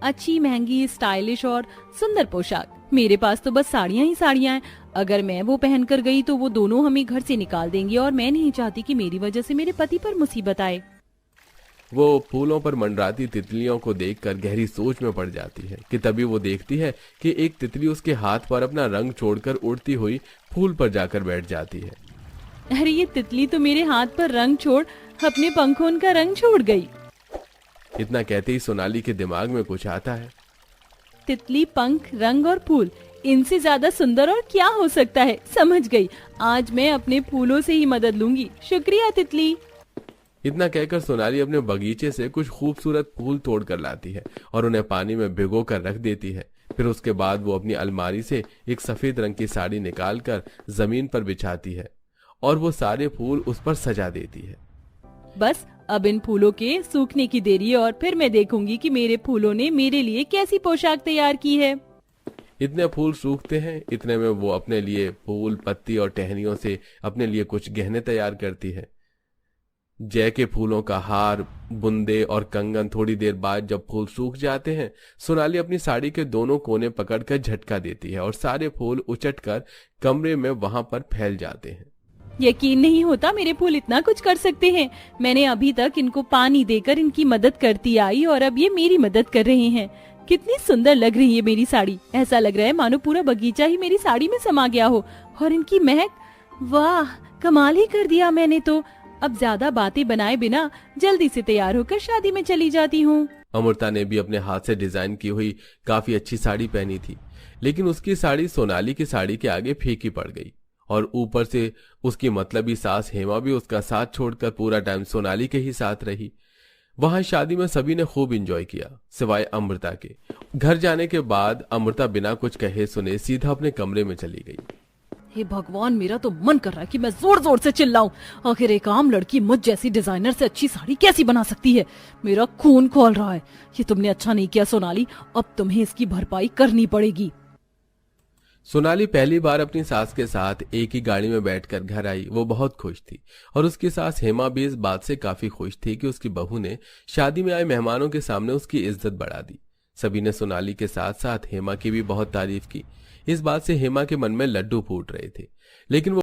अच्छी, महंगी, स्टाइलिश और सुंदर पोशाक। मेरे पास तो बस साड़ियाँ ही साड़ियाँ हैं। अगर मैं वो पहनकर गई तो वो दोनों हमें घर से निकाल देंगे और मैं नहीं चाहती कि मेरी वजह से मेरे पति पर मुसीबत आए। वो फूलों पर मंडराती तितलियों को देखकर गहरी सोच में पड़ जाती है कि तभी वो देखती है कि एक तितली उसके हाथ पर अपना रंग छोड़कर उड़ती हुई फूल पर जाकर बैठ जाती है। अरे ये तितली तो मेरे हाथ पर रंग छोड़ अपने पंखों का रंग छोड़ गई। इतना कहते ही सोनाली के दिमाग में कुछ आता है। तितली, पंख, रंग और फूल, इनसे ज्यादा सुंदर और क्या हो सकता है। समझ गई, आज मैं अपने फूलों से ही मदद लूंगी। शुक्रिया तितली। इतना कहकर सोनाली अपने बगीचे से कुछ खूबसूरत फूल तोड़ कर लाती है और उन्हें पानी में भिगो कर रख देती है। फिर उसके बाद वो अपनी अलमारी से एक सफेद रंग की साड़ी निकालकर जमीन पर बिछाती है और वो सारे फूल उस पर सजा देती है। बस अब इन फूलों के सूखने की देरी है और फिर मैं देखूंगी कि मेरे फूलों ने मेरे लिए कैसी पोशाक तैयार की है। इतने फूल सूखते हैं, इतने में वो अपने लिए फूल, पत्ती और टहनियों से अपने लिए कुछ गहने तैयार करती है। जय के फूलों का हार, बुंदे और कंगन। थोड़ी देर बाद जब फूल सूख जाते हैं, सोनाली अपनी साड़ी के दोनों कोने पकड़कर झटका देती है और सारे फूल उचटकर कमरे में वहां पर फैल जाते हैं। यकीन नहीं होता मेरे फूल इतना कुछ कर सकते हैं। मैंने अभी तक इनको पानी देकर इनकी मदद करती आई और अब ये मेरी मदद कर रहे हैं। कितनी सुंदर लग रही है मेरी साड़ी। ऐसा लग रहा है मानो पूरा बगीचा ही मेरी साड़ी में समा गया हो। और इनकी महक, वाह, कमाल ही कर दिया मैंने तो। अब ज्यादा बातें बनाए बिना जल्दी से तैयार होकर शादी में चली जाती हूँ। अमृता ने भी अपने हाथ से डिजाइन की हुई काफी अच्छी साड़ी पहनी थी, लेकिन उसकी साड़ी सोनाली की साड़ी के आगे फीकी पड़ गई और ऊपर से उसकी मतलबी सास हेमा भी उसका साथ छोड़कर पूरा टाइम सोनाली के ही साथ रही। वहां शादी में सभी ने खूब एंजॉय किया सिवाय अमृता के। घर जाने के बाद अमृता बिना कुछ कहे सुने सीधा अपने कमरे में चली गई। हे भगवान, मेरा तो मन कर रहा है कि मैं जोर जोर से चिल्लाऊं। आखिर एक आम लड़की मुझ जैसी डिजाइनर से अच्छी साड़ी कैसी बना सकती है। मेरा खून खौल रहा है। ये तुमने अच्छा नहीं किया सोनाली, अब तुम्हें इसकी भरपाई करनी पड़ेगी। सोनाली पहली बार अपनी सास के साथ एक ही गाड़ी में बैठकर घर आई। वो बहुत खुश थी और उसकी सास हेमा भी इस बात से काफी खुश थी कि उसकी बहू ने शादी में आए मेहमानों के सामने उसकी इज्जत बढ़ा दी। सभी ने सोनाली के साथ साथ हेमा की भी बहुत तारीफ की। इस बात से हेमा के मन में लड्डू फूट रहे थे, लेकिन वो